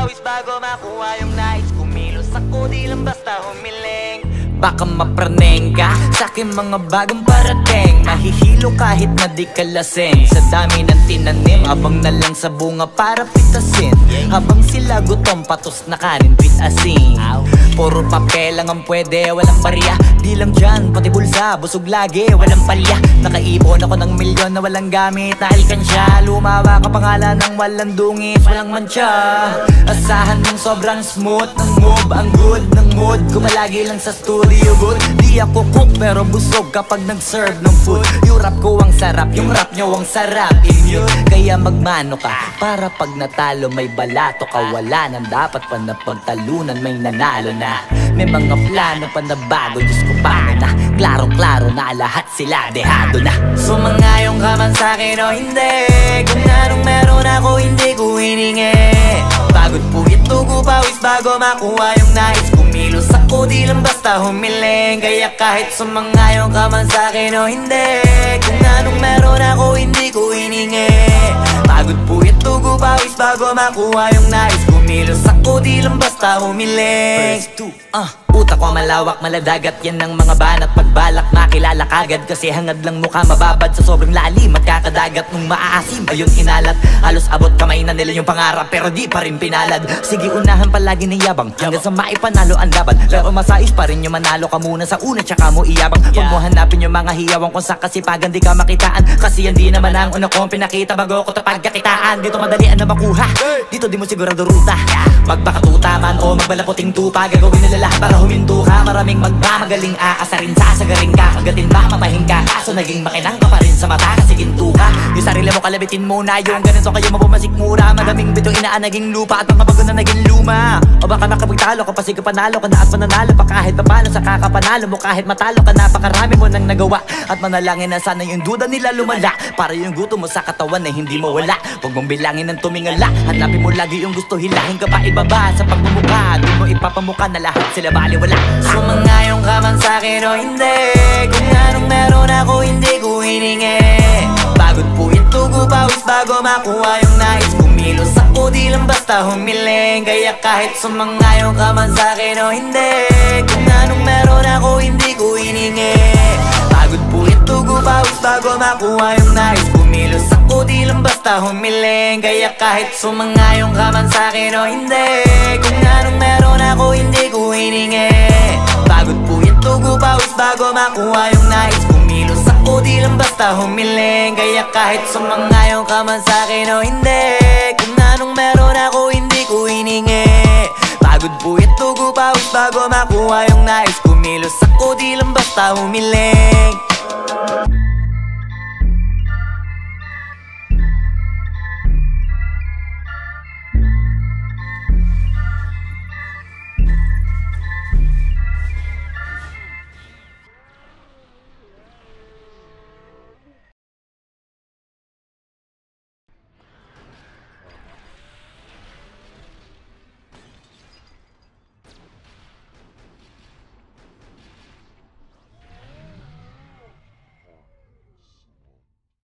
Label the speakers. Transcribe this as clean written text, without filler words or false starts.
Speaker 1: pawis bago makuha yung nais. Kumilos ako di lang basta humiling.
Speaker 2: Baka mapraneng ka sa'king mga bagong parating. Mahihilo kahit na di ka lasing. Sa dami ng tinanim, abang na lang sa bunga para pitasin. Habang sila gutom, patos na kanin, with asin. Puro papel lang ang pwede, walang barya. Di lang dyan, pati bulsa, busog lagi, walang palya. Nakaipon ako ng milyon na walang gamit na alkansya. Lumawa ka pangalan ng walang dungis, walang mancha. Asahan mong sobrang smooth ng move, ang good ng mood. Kumalagi lang sa studio good. Di ako cook pero busog kapag nag-serve ng food. Yung rap ko ang sarap, yung rap nyo ang sarap. Immune, kaya magmano ka para pag natalo may balato ka. Wala nang dapat pa na pagtalunan, may nanalo na. May mga plano pa na bago, Diyos ko paano na. Klarong-klaro na lahat sila dehado na.
Speaker 1: Sumangayon ka man sa'kin o hindi, kung anong meron ako hindi ko hiningi. Pagod puyat tugo pawis bago makuha yung nais. Kumilos ako di lang basta humiling. Kaya kahit sumangayon ka man sa'kin o hindi, kung anong meron ako hindi ko hiningi. Pagod puyat tugo pawis bago makuha yung nais. Kumilos ako di lang basta humiling.
Speaker 2: Utak ko malawak, maladagat yan ng mga banat. Pagbalak makilala kagad kasi hangad lang mukha mababad. Sa sobrang lalim at kakadagat nung maaasim ayun inalat. Halos abot kamay na nila yung pangarap pero di pa rin pinalad. Sige unahan palagi ng yabang hanggang sa maipanalo ang laban. Pero masais pa rin yung manalo ka muna sa una tsaka mo iyabang. Huwag mo hanapin yung mga hiyawang kung sa kasipagan di ka makitaan. Kasi yan di naman ang una kong pinakita bago ko tapagkakitaan. Dito madalian na makuha, dito di mo sigurado ruta. Magbakatuta man o magbalaputing tupa, gagawin nila lahat para huminto ka. Maraming magmamagaling aasarin, sasagaring ka. Kagatin ba mamahing ka, kaso naging makinang ka pa rin sa mata kasi ginto ka. Yung sarili mo kalabitin muna, yung ganito kayo mapumasik mura. Madaming bito inaan naging lupa at mga bago na naging luma. O baka makapagtalo ka pa sige panalo ka na at mananalo pa kahit papano sa kakapanalo mo. Kahit matalo ka napakarami mo nang nagawa at manalangin na sana yung duda nila lumala. Para yung gutom mo sa katawan na hindi mo wala. Huwag mong bilangin ng tumingala, hanapin mo lagi yung gusto, hilahin ka pa ibaba sa pagmumukha. Di mo ipapamuka na lahat sila baliwala.
Speaker 1: Sumangayon ka man sa'kin o hindi, kung anong meron ako hindi ko hiningi. Pagod puyat tugo pawis bago makuha yung nais. Kumilos ako di lang basta humiling. Kaya kahit sumangayon ka man sa'kin o hindi, kung anong meron ako hindi ko hiningi. Pagod puyat tugo pawis bago makuha yung nais. Kumilos ako di lang basta humiling. Kaya kahit sumangayon ka man sa'kin o hindi, kung anong meron ako hindi ko hiningi. Pagod puyat tugo pawis bago makuha yung nais. Kumilos ako di lang basta humiling. Kaya kahit sumangayon ka man sa'kin o hindi, kung anong meron ako hindi ko hiningi. Pagod puyat tugo pawis bago makuha yung nais. Kumilos ako di lang basta humiling.